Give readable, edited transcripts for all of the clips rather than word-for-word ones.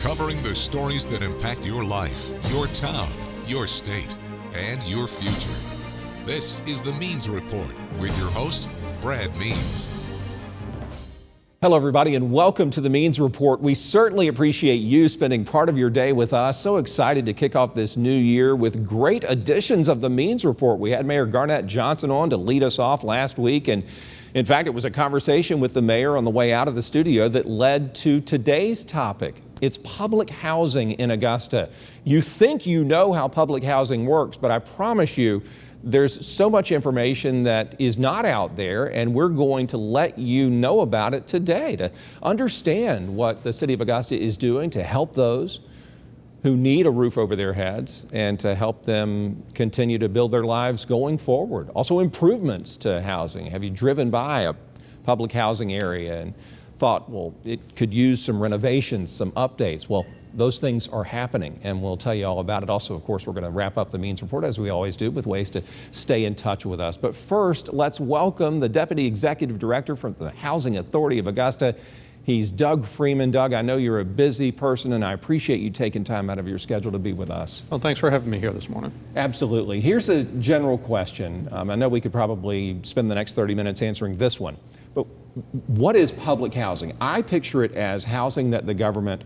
covering the stories that impact your life, your town, your state, and your future. This is the Means Report with your host, Brad Means. Hello, everybody, and welcome to the Means Report. We certainly appreciate you spending part of your day with us. So excited to kick off this new year with great editions of the Means Report. We had Mayor Garnett Johnson on to lead us off last week, and in fact, it was a conversation with the mayor on the way out of the studio that led to today's topic. It's public housing in Augusta. You think you know how public housing works, but I promise you, there's so much information that is not out there, and we're going to let you know about it today to understand what the city of Augusta is doing to help those who need a roof over their heads and to help them continue to build their lives going forward. Also, improvements to housing. Have you driven by a public housing area and thought, well, it could use some renovations, some updates? Well, those things are happening, and we'll tell you all about it. Also, of course, we're going to wrap up the Means Report, as we always do, with ways to stay in touch with us. But first, let's welcome the Deputy Executive Director from the Housing Authority of Augusta. He's Doug Freeman. Doug, I know you're a busy person, and I appreciate you taking time out of your schedule to be with us. Well, thanks for having me here this morning. Absolutely. Here's a general question. I know we could probably spend the next 30 minutes answering this one, but what is public housing? I picture it as housing that the government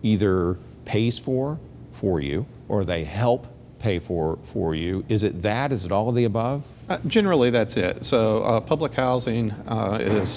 either pays for you or they help pay for you. Is it that? Is it all of the above? Generally, that's it. So public housing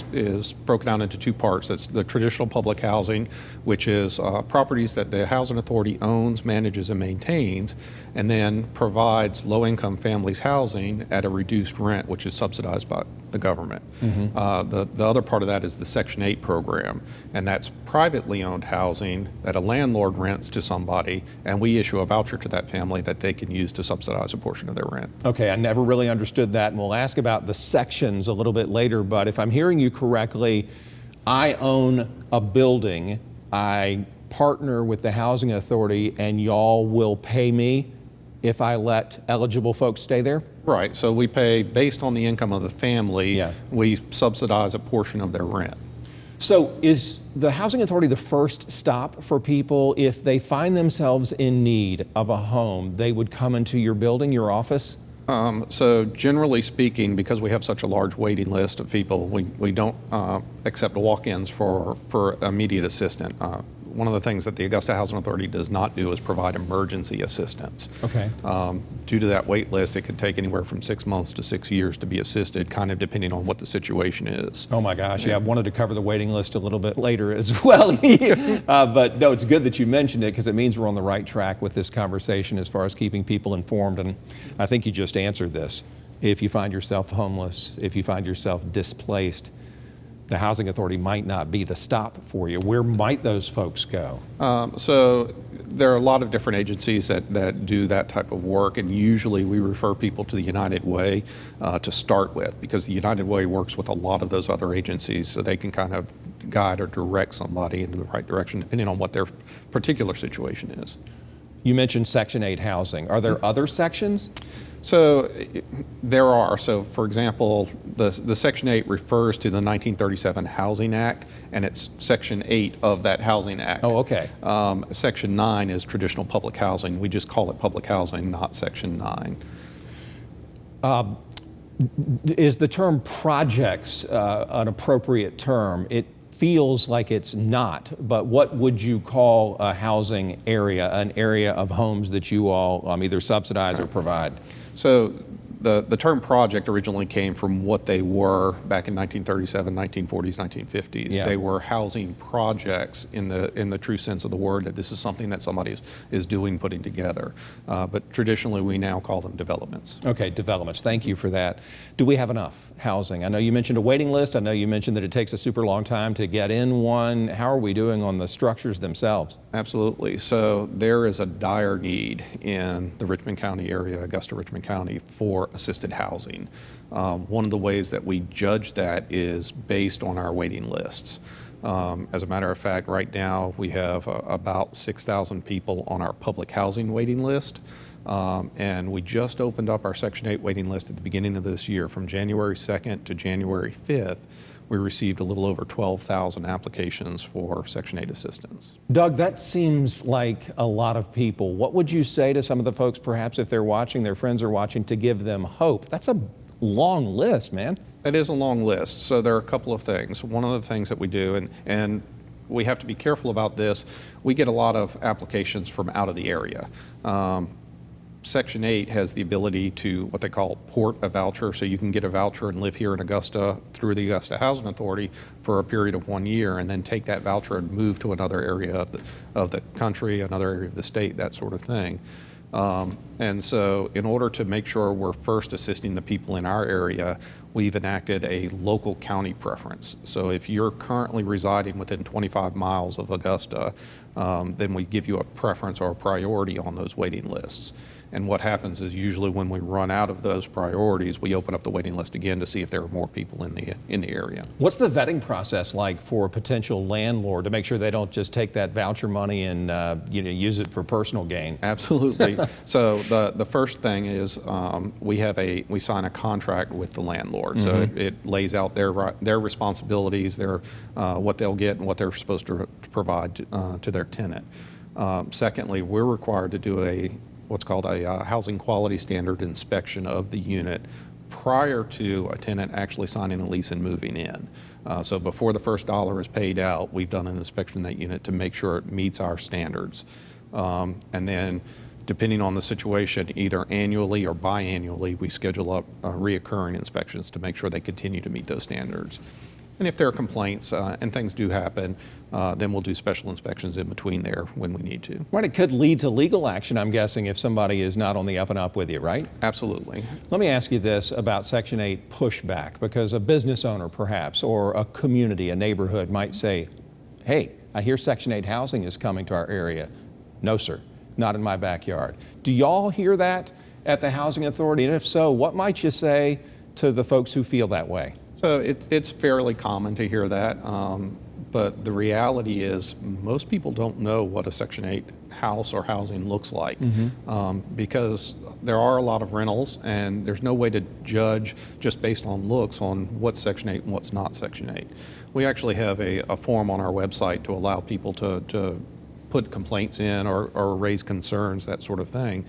is broken down into two parts. That's the traditional public housing, which is properties that the Housing Authority owns, manages, and maintains, and then provides low-income families housing at a reduced rent, which is subsidized by the government. Mm-hmm. The other part of that is the Section 8 program, and that's privately owned housing that a landlord rents to somebody, and we issue a voucher to that family that they can use to subsidize a portion of their rent. Okay, I never really understood that, and we'll ask about the sections a little bit later, but if I'm hearing you correctly, I own a building, I partner with the Housing Authority, and y'all will pay me if I let eligible folks stay there? Right, so we pay based on the income of the family. Yeah. We subsidize a portion of their rent. So is the Housing Authority the first stop for people? If they find themselves in need of a home, they would come into your building, your office? So generally speaking, because we have such a large waiting list of people, we don't accept walk-ins for immediate assistance. One of the things that the Augusta Housing Authority does not do is provide emergency assistance. Okay. Due to that wait list, it could take anywhere from 6 months to 6 years to be assisted, kind of depending on what the situation is. Oh my gosh, yeah, I wanted to cover the waiting list a little bit later as well. But no, it's good that you mentioned it because it means we're on the right track with this conversation as far as keeping people informed, and I think you just answered this. If you find yourself homeless, if you find yourself displaced, the Housing Authority might not be the stop for you. Where might those folks go? So there are a lot of different agencies that do that type of work, and usually we refer people to the United Way to start with, because the United Way works with a lot of those other agencies, so they can kind of guide or direct somebody into the right direction depending on what their particular situation is. You mentioned Section 8 housing. Are there other sections? So there are. So for example, the Section 8 refers to the 1937 Housing Act, and it's Section 8 of that Housing Act. Oh, okay. Section 9 is traditional public housing. We just call it public housing, not Section 9. Is the term projects an appropriate term? It feels like it's not, but what would you call a housing area, an area of homes that you all either subsidize or provide? So the term project originally came from what they were back in 1937, 1940s, 1950s. Yeah. They were housing projects in the true sense of the word, that this is something that somebody is doing, putting together. But traditionally, we now call them developments. Okay, developments. Thank you for that. Do we have enough housing? I know you mentioned a waiting list. I know you mentioned that it takes a super long time to get in one. How are we doing on the structures themselves? Absolutely. So there is a dire need in the Richmond County area, Augusta-Richmond County, for assisted housing. One of the ways that we judge that is based on our waiting lists. As a matter of fact, right now we have about 6,000 people on our public housing waiting list. And we just opened up our Section 8 waiting list at the beginning of this year. From January 2nd to January 5th, we received a little over 12,000 applications for Section 8 assistance. Doug, that seems like a lot of people. What would you say to some of the folks, perhaps if they're watching, their friends are watching, to give them hope? That's a long list, man. It is a long list. So there are a couple of things. One of the things that we do, and we have to be careful about this, we get a lot of applications from out of the area. Section 8 has the ability to what they call port a voucher, so you can get a voucher and live here in Augusta through the Augusta Housing Authority for a period of 1 year, and then take that voucher and move to another area of the country, another area of the state, that sort of thing. And so in order to make sure we're first assisting the people in our area, we've enacted a local county preference. So if you're currently residing within 25 miles of Augusta, then we give you a preference or a priority on those waiting lists. And what happens is usually when we run out of those priorities, we open up the waiting list again to see if there are more people in the area. What's the vetting process like for a potential landlord to make sure they don't just take that voucher money and use it for personal gain? Absolutely. So the first thing is we sign a contract with the landlord. So it lays out their responsibilities, what they'll get and what they're supposed to provide to their tenant. Secondly, we're required to do what's called a housing quality standard inspection of the unit prior to a tenant actually signing a lease and moving in. So before the first dollar is paid out, we've done an inspection of that unit to make sure it meets our standards. And then depending on the situation, either annually or biannually, we schedule up reoccurring inspections to make sure they continue to meet those standards. And if there are complaints and things do happen, then we'll do special inspections in between there when we need to. Right, it could lead to legal action, I'm guessing, if somebody is not on the up and up with you, right? Absolutely. Let me ask you this about Section 8 pushback, because a business owner perhaps, or a community, a neighborhood might say, hey, I hear Section 8 housing is coming to our area. No, sir, not in my backyard. Do y'all hear that at the Housing Authority? And if so, what might you say to the folks who feel that way? So it's fairly common to hear that, but the reality is most people don't know what a Section 8 house or housing looks like because there are a lot of rentals and there's no way to judge just based on looks on what's Section 8 and what's not Section 8. We actually have a form on our website to allow people to put complaints in or raise concerns, that sort of thing.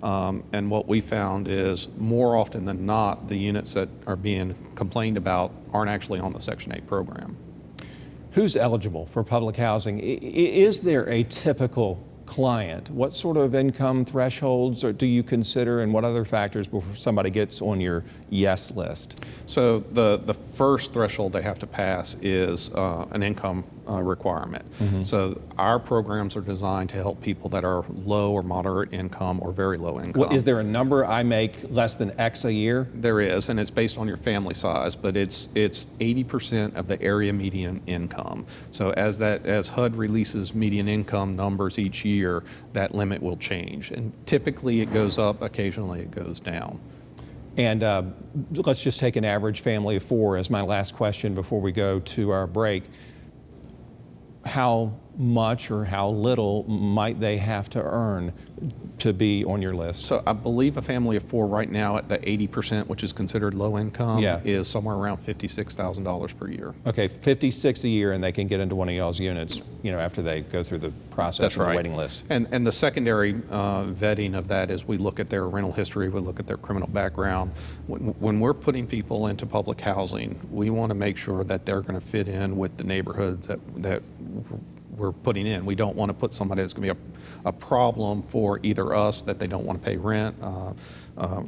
And what we found is more often than not, the units that are being complained about aren't actually on the Section 8 program. Who's eligible for public housing? Is there a typical client? What sort of income thresholds do you consider, and what other factors before somebody gets on your yes list? So the first threshold they have to pass is an income requirement. So our programs are designed to help people that are low or moderate income or very low income. Is there a number I make less than X a year? There is, and it's based on your family size, but it's 80% of the area median income. So as HUD releases median income numbers each year, that limit will change. And typically it goes up, occasionally it goes down. And let's just take an average family of four as my last question before we go to our break. How much or how little might they have to earn to be on your list? So I believe a family of four right now at the 80%, which is considered low income, is somewhere around $56,000 per year. Okay, $56,000 a year, and they can get into one of y'all's units, after they go through the process of the waiting list. And the secondary vetting of that is we look at their rental history, we look at their criminal background. When we're putting people into public housing, we want to make sure that they're going to fit in with the neighborhoods that we're putting in. We don't want to put somebody that's going to be a problem for either us, that they don't want to pay rent,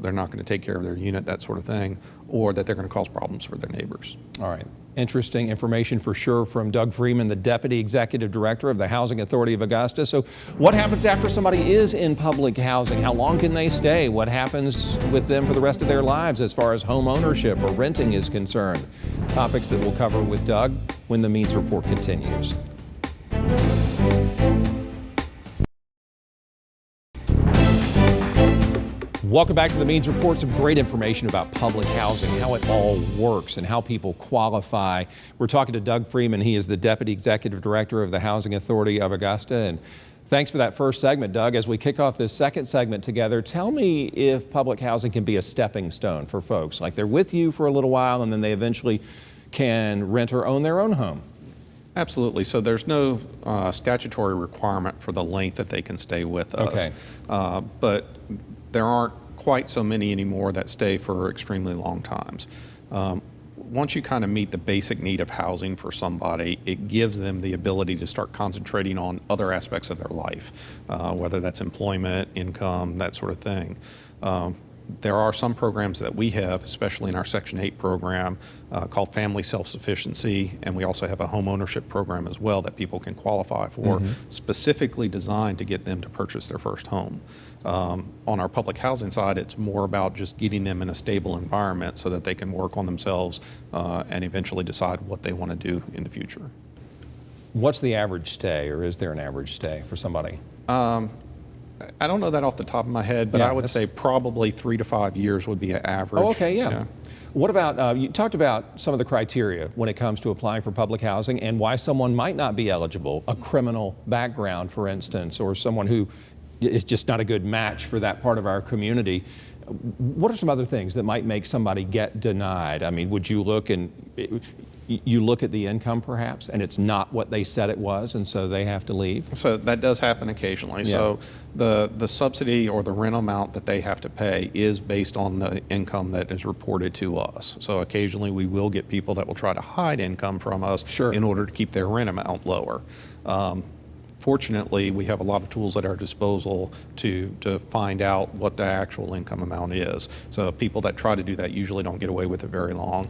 they're not going to take care of their unit, that sort of thing, or that they're going to cause problems for their neighbors. All right. Interesting information for sure from Doug Freeman, the Deputy Executive Director of the Housing Authority of Augusta. So what happens after somebody is in public housing? How long can they stay? What happens with them for the rest of their lives as far as home ownership or renting is concerned? Topics that we'll cover with Doug when the Means Report continues. Welcome back to the Means Report. Some great information about public housing, how it all works, and how people qualify. We're talking to Doug Freeman. He is the Deputy Executive Director of the Housing Authority of Augusta. And thanks for that first segment, Doug. As we kick off this second segment together, tell me if public housing can be a stepping stone for folks. Like they're with you for a little while and then they eventually can rent or own their own home. Absolutely. So there's no statutory requirement for the length that they can stay with us. Okay. But there aren't quite so many anymore that stay for extremely long times. Once you kind of meet the basic need of housing for somebody, it gives them the ability to start concentrating on other aspects of their life, whether that's employment, income, that sort of thing. There are some programs that we have, especially in our Section 8 program, called Family Self-Sufficiency, and we also have a home ownership program as well that people can qualify for, specifically designed to get them to purchase their first home. On our public housing side, it's more about just getting them in a stable environment so that they can work on themselves and eventually decide what they want to do in the future. What's the average stay, or is there an average stay for somebody? I don't know that off the top of my head, but Yeah, I would say probably 3 to 5 years would be an average. Oh, okay, yeah. What about, you talked about some of the criteria when it comes to applying for public housing and why someone might not be eligible, a criminal background, for instance, or someone who is just not a good match for that part of our community. What are some other things that might make somebody get denied? I mean, would you look and you look at the income perhaps, and it's not what they said it was, and so they have to leave? So that does happen occasionally. Yeah. So the subsidy or the rent amount that they have to pay is based on the income that is reported to us. So occasionally we will get people that will try to hide income from us Sure. in order to keep their rent amount lower. Fortunately, we have a lot of tools at our disposal to find out what the actual income amount is. So people that try to do that usually don't get away with it very long.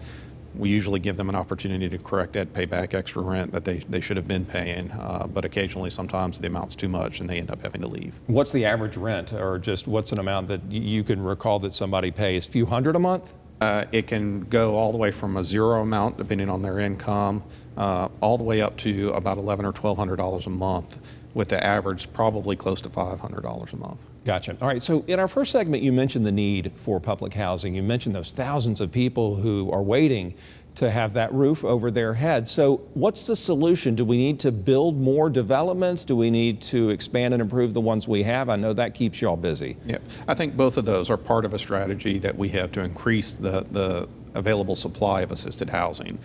We usually give them an opportunity to correct it, pay back extra rent that they should have been paying, but occasionally sometimes the amount's too much and they end up having to leave. What's the average rent, or just what's an amount that you can recall that somebody pays? A few hundred a month? It can go all the way from a zero amount, depending on their income, all the way up to about $1,100 or $1,200 a month, with the average probably close to $500 a month. Gotcha. All right, so in our first segment, you mentioned the need for public housing. You mentioned those thousands of people who are waiting to have that roof over their head. So what's the solution? Do we need to build more developments? Do we need to expand and improve the ones we have? I know that keeps you all busy. Yeah, I think both of those are part of a strategy that we have to increase the available supply of assisted housing.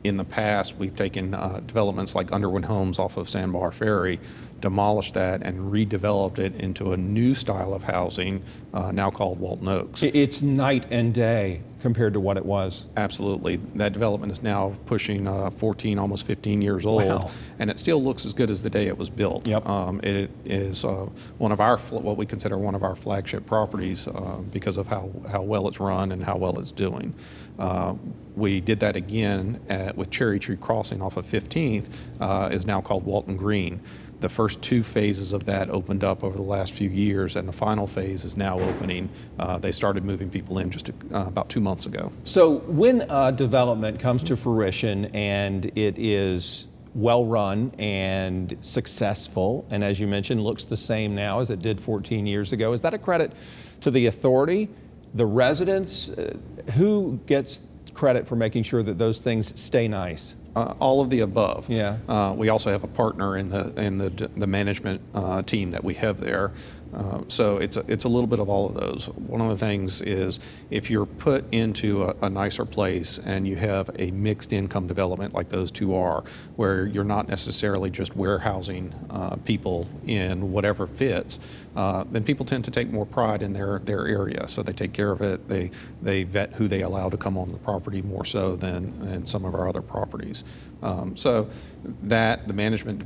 In the past, we've taken developments like Underwood Homes off of Sandbar Ferry, demolished that, and redeveloped it into a new style of housing now called Walton Oaks. It's night and day compared to what it was. Absolutely. That development is now pushing 14, almost 15 years old, Wow. and it still looks as good as the day it was built. Yep. It is one of our, what we consider one of our flagship properties because of how well it's run and how well it's doing. We did that again with Cherry Tree Crossing off of 15th, is now called Walton Green. The first 2 phases of that opened up over the last few years, and the final phase is now opening. They started moving people in just about 2 months ago. So when a development comes to fruition and it is well run and successful, and as you mentioned, looks the same now as it did 14 years ago, is that a credit to the authority, the residents? Who gets credit for making sure that those things stay nice? All of the above. Yeah. We also have a partner in the management team that we have there. So it's a little bit of all of those. One of the things is if you're put into a nicer place and you have a mixed income development like those two are, where you're not necessarily just warehousing people in whatever fits, then people tend to take more pride in their area. So they take care of it. They vet who they allow to come on the property more so than some of our other properties. So that the management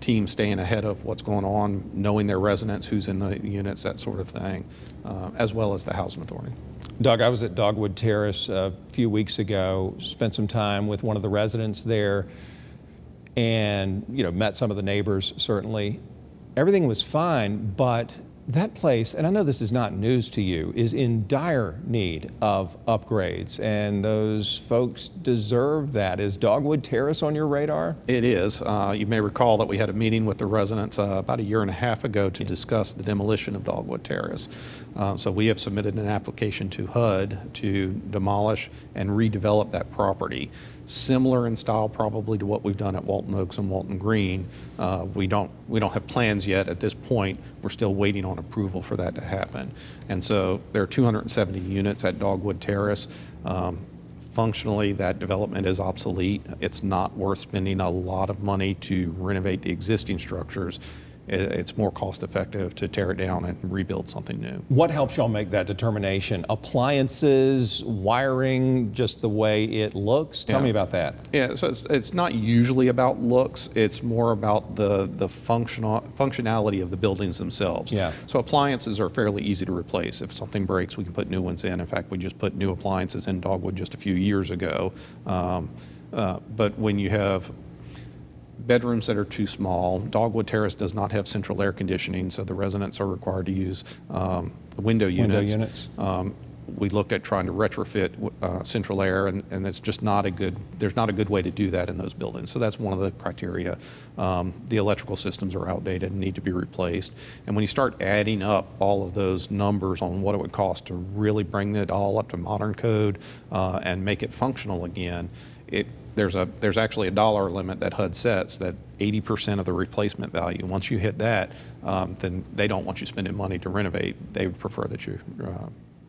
team staying ahead of what's going on, knowing their residents, who's in the units, that sort of thing, as well as the housing authority. Doug, I was at Dogwood Terrace a few weeks ago, spent some time with one of the residents there, and met some of the neighbors. Certainly everything was fine, but that place, and I know this is not news to you, is in dire need of upgrades, and those folks deserve that. Is Dogwood Terrace on your radar? It is. You may recall that we had a meeting with the residents about 1.5 years ago to discuss the demolition of Dogwood Terrace. So we have submitted an application to HUD to demolish and redevelop that property. Similar in style probably to what we've done at Walton Oaks and Walton Green. We don't have plans yet at this point. We're still waiting on approval for that to happen. And so there are 270 units at Dogwood Terrace. Functionally, that development is obsolete. It's not worth spending a lot of money to renovate the existing structures. It's more cost effective to tear it down and rebuild something new. What helps y'all make that determination? Appliances, wiring, just the way it looks? Tell me about that. Yeah, so it's not usually about looks. It's more about the functionality of the buildings themselves. Yeah. So appliances are fairly easy to replace. If something breaks, we can put new ones in. In fact, we just put new appliances in Dogwood just a few years ago. But when you have bedrooms that are too small, Dogwood Terrace does not have central air conditioning, so the residents are required to use window units. We looked at trying to retrofit central air, and it's just not a good, there's not a good way to do that in those buildings. So that's one of the criteria. The electrical systems are outdated and need to be replaced. And when you start adding up all of those numbers on what it would cost to really bring it all up to modern code and make it functional again, there's actually a dollar limit that HUD sets, that 80% of the replacement value. Once you hit that, then they don't want you spending money to renovate. They would prefer that you.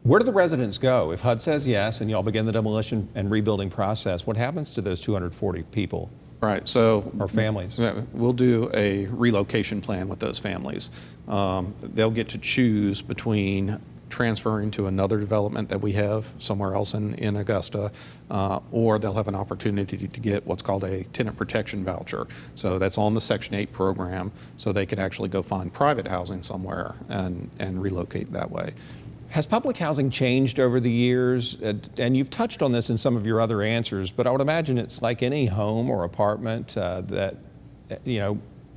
Where do the residents go? If HUD says yes and y'all begin the demolition and rebuilding process, what happens to those 240 people? Right, so. Or families? We'll do a relocation plan with those families. They'll get to choose between transferring to another development that we have somewhere else in Augusta, or they'll have an opportunity to get what's called a tenant protection voucher. So that's on the Section 8 program, so they can actually go find private housing somewhere and relocate that way. Has public housing changed over the years? And you've touched on this in some of your other answers, but I would imagine it's like any home or apartment that,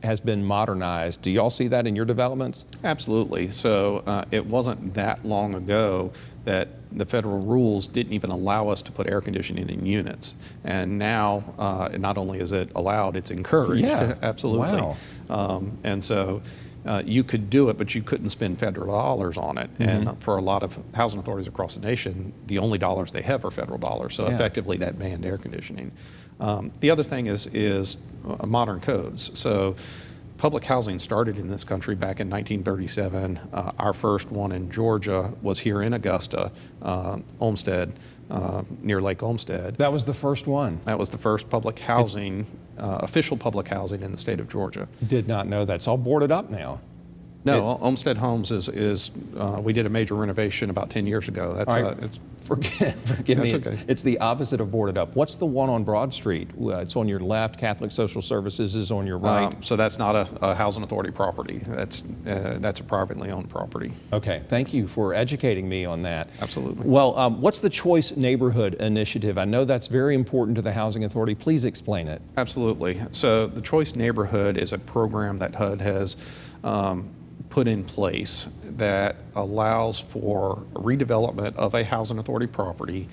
has been modernized. Do y'all see that in your developments? Absolutely. So it wasn't that long ago that the federal rules didn't even allow us to put air conditioning in units. And now, not only is it allowed, it's encouraged. Yeah. Absolutely. Wow. And so you could do it, but you couldn't spend federal dollars on it. Mm-hmm. And for a lot of housing authorities across the nation, the only dollars they have are federal dollars. So effectively that banned air conditioning. The other thing is modern codes. So public housing started in this country back in 1937. Our first one in Georgia was here in Augusta, Olmsted, near Lake Olmsted. That was the first one. That was the first public housing, official public housing in the state of Georgia. Did not know that. It's all boarded up now. No, Olmsted Homes is we did a major renovation about 10 years ago. That's all right. Forgive me. Okay. It's the opposite of boarded up. What's the one on Broad Street? It's on your left. Catholic Social Services is on your right. So that's not a housing authority property. That's a privately owned property. Okay. Thank you for educating me on that. Absolutely. Well, what's the Choice Neighborhood Initiative? I know that's very important to the Housing Authority. Please explain it. Absolutely. So the Choice Neighborhood is a program that HUD has put in place that allows for redevelopment of a housing authority property,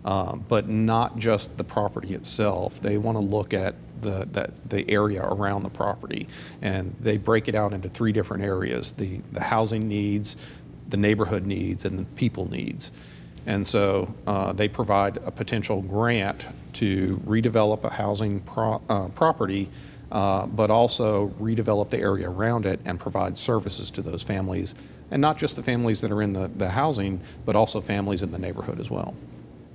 but not just the property itself. They want to look at the area around the property, and they break it out into three different areas: the housing needs, the neighborhood needs, and the people needs. And so they provide a potential grant to redevelop a housing property, but also redevelop the area around it and provide services to those families, and not just the families that are in the housing, but also families in the neighborhood as well.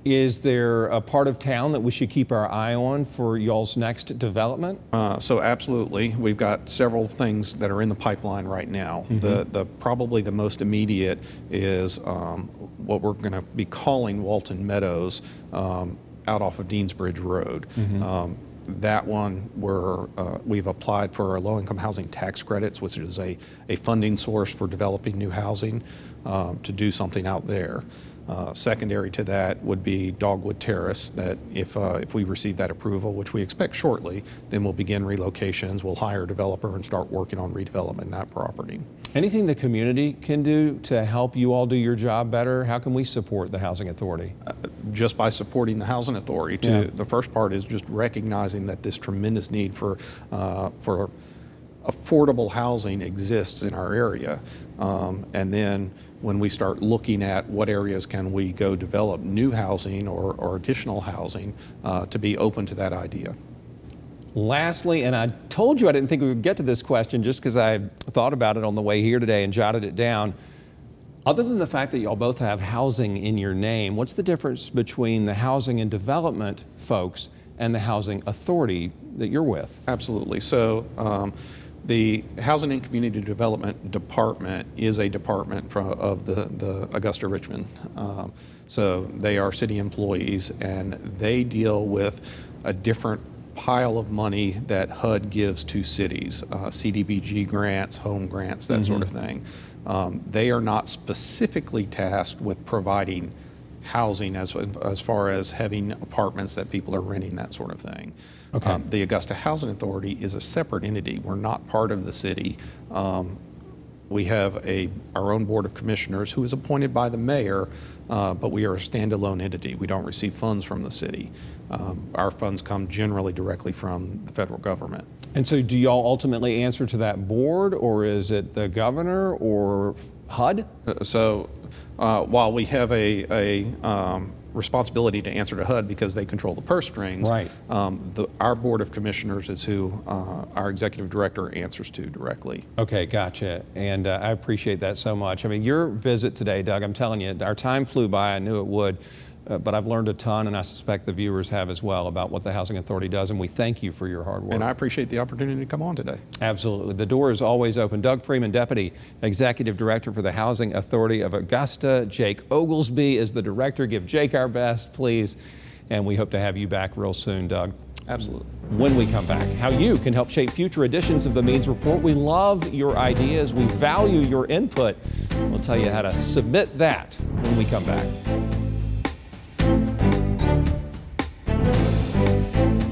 Is there a part of town that we should keep our eye on for y'all's next development? So absolutely. We've got several things that are in the pipeline right now. Mm-hmm. Probably the most immediate is what we're going to be calling Walton Meadows out off of Deansbridge Road. Mm-hmm. That one we've applied for our low-income housing tax credits, which is a funding source for developing new housing to do something out there. Secondary to that would be Dogwood Terrace, that if we receive that approval, which we expect shortly, then we'll begin relocations, we'll hire a developer and start working on redeveloping that property. Anything the community can do to help you all do your job better? How can we support the Housing Authority? Just by supporting the Housing Authority. The first part is just recognizing that this tremendous need for affordable housing exists in our area. And then when we start looking at what areas can we go develop new housing or additional housing, to be open to that idea. Lastly, and I told you I didn't think we would get to this question just because I thought about it on the way here today and jotted it down. Other than the fact that y'all both have housing in your name, what's the difference between the housing and development folks and the housing authority that you're with? Absolutely. So the Housing and Community Development Department is a department of the Augusta Richmond. So they are city employees, and they deal with a different pile of money that HUD gives to cities, CDBG grants, home grants, that sort of thing. They are not specifically tasked with providing housing as far as having apartments that people are renting, that sort of thing. Okay. The Augusta Housing Authority is a separate entity. We're not part of the city. We have our own board of commissioners who is appointed by the mayor, but we are a standalone entity. We don't receive funds from the city. Our funds come generally directly from the federal government. And so do y'all ultimately answer to that board, or is it the governor or HUD? While we have a responsibility to answer to HUD because they control the purse strings, right. Our board of commissioners is who our executive director answers to directly. Okay, gotcha. And I appreciate that so much. I mean, your visit today, Doug, I'm telling you, our time flew by. I knew it would. But I've learned a ton, and I suspect the viewers have as well, about what the Housing Authority does, and we thank you for your hard work. And I appreciate the opportunity to come on today. Absolutely. The door is always open. Doug Freeman, Deputy Executive Director for the Housing Authority of Augusta. Jake Oglesby is the director. Give Jake our best, please. And we hope to have you back real soon, Doug. Absolutely. When we come back, how you can help shape future editions of the Means Report. We love your ideas. We value your input. We'll tell you how to submit that when we come back.